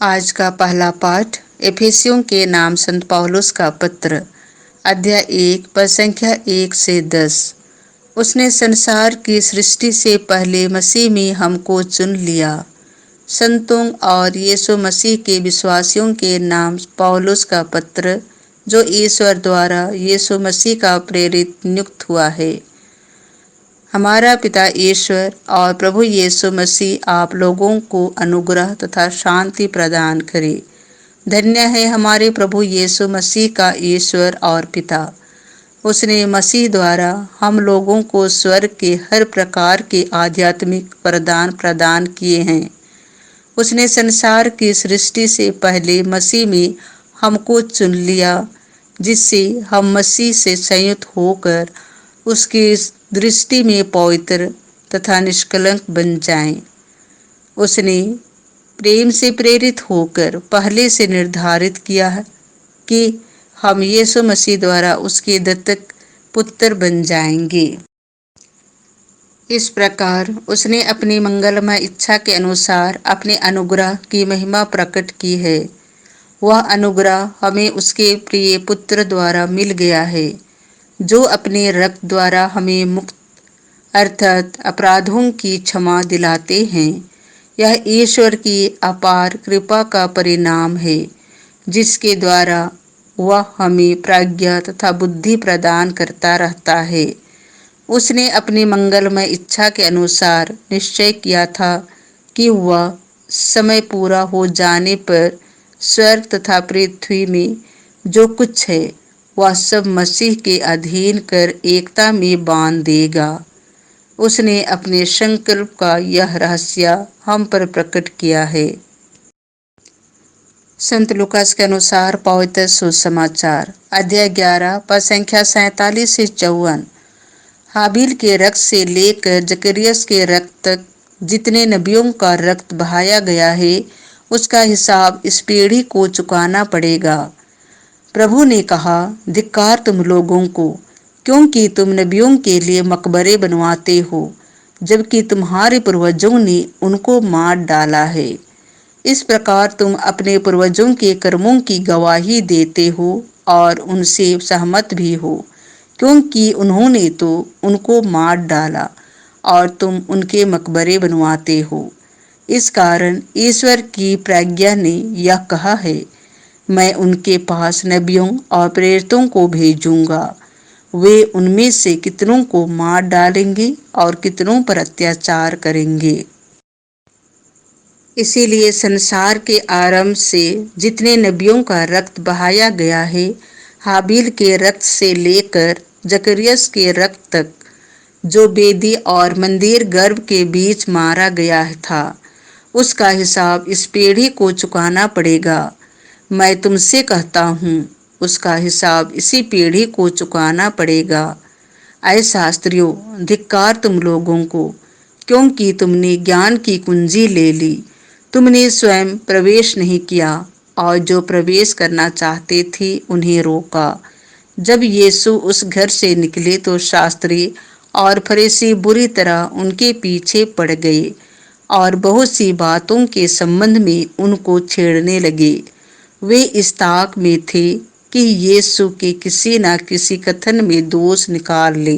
आज का पहला पाठ एफेसियों के नाम संत पौलुस का पत्र, अध्याय 1 पद संख्या 1 से 10। उसने संसार की सृष्टि से पहले मसीह में हमको चुन लिया। संतों और यीशु मसीह के विश्वासियों के नाम पौलुस का पत्र, जो ईश्वर द्वारा यीशु मसीह का प्रेरित नियुक्त हुआ है। हमारा पिता ईश्वर और प्रभु यीशु मसीह आप लोगों को अनुग्रह तथा शांति प्रदान करे। धन्य है हमारे प्रभु यीशु मसीह का ईश्वर और पिता। उसने मसीह द्वारा हम लोगों को स्वर्ग के हर प्रकार के आध्यात्मिक वरदान प्रदान किए हैं। उसने संसार की सृष्टि से पहले मसीह में हमको चुन लिया, जिससे हम मसीह से संयुक्त होकर उसकी दृष्टि में पवित्र तथा निष्कलंक बन जाएं। उसने प्रेम से प्रेरित होकर पहले से निर्धारित किया है कि हम यीशु मसीह द्वारा उसके दत्तक पुत्र बन जाएंगे। इस प्रकार उसने अपनी मंगलमय इच्छा के अनुसार अपने अनुग्रह की महिमा प्रकट की है। वह अनुग्रह हमें उसके प्रिय पुत्र द्वारा मिल गया है, जो अपने रक्त द्वारा हमें मुक्त अर्थात अपराधों की क्षमा दिलाते हैं। यह ईश्वर की अपार कृपा का परिणाम है, जिसके द्वारा वह हमें प्रज्ञा तथा बुद्धि प्रदान करता रहता है। उसने अपनी मंगलमय इच्छा के अनुसार निश्चय किया था कि वह समय पूरा हो जाने पर स्वर्ग तथा पृथ्वी में जो कुछ है, वह सब मसीह के अधीन कर एकता में बांध देगा। उसने अपने संकल्प का यह रहस्य हम पर प्रकट किया है। संत लूकास के अनुसार पवित्र सुसमाचार, अध्याय 11 पद संख्या 47 से 54। हाबिल के रक्त से लेकर जकरियस के रक्त तक जितने नबियों का रक्त बहाया गया है, उसका हिसाब इस पीढ़ी को चुकाना पड़ेगा। प्रभु ने कहा, धिक्कार तुम लोगों को, क्योंकि तुम नबियों के लिए मकबरे बनवाते हो, जबकि तुम्हारे पूर्वजों ने उनको मार डाला है। इस प्रकार तुम अपने पूर्वजों के कर्मों की गवाही देते हो और उनसे सहमत भी हो, क्योंकि उन्होंने तो उनको मार डाला और तुम उनके मकबरे बनवाते हो। इस कारण ईश्वर की प्रज्ञा ने यह कहा है, मैं उनके पास नबियों और प्रेरितों को भेजूंगा। वे उनमें से कितनों को मार डालेंगे और कितनों पर अत्याचार करेंगे। इसीलिए संसार के आरंभ से जितने नबियों का रक्त बहाया गया है, हाबिल के रक्त से लेकर जकरियस के रक्त तक, जो बेदी और मंदिर गर्भ के बीच मारा गया था, उसका हिसाब इस पीढ़ी को चुकाना पड़ेगा। मैं तुमसे कहता हूँ, उसका हिसाब इसी पीढ़ी को चुकाना पड़ेगा। ऐ शास्त्रियों, धिक्कार तुम लोगों को, क्योंकि तुमने ज्ञान की कुंजी ले ली। तुमने स्वयं प्रवेश नहीं किया और जो प्रवेश करना चाहते थे उन्हें रोका। जब यीशु उस घर से निकले तो शास्त्री और फरीसी बुरी तरह उनके पीछे पड़ गए और बहुत सी बातों के संबंध में उनको छेड़ने लगे। वे इस ताक में थे कि यीशु के किसी न किसी कथन में दोष निकाल ले।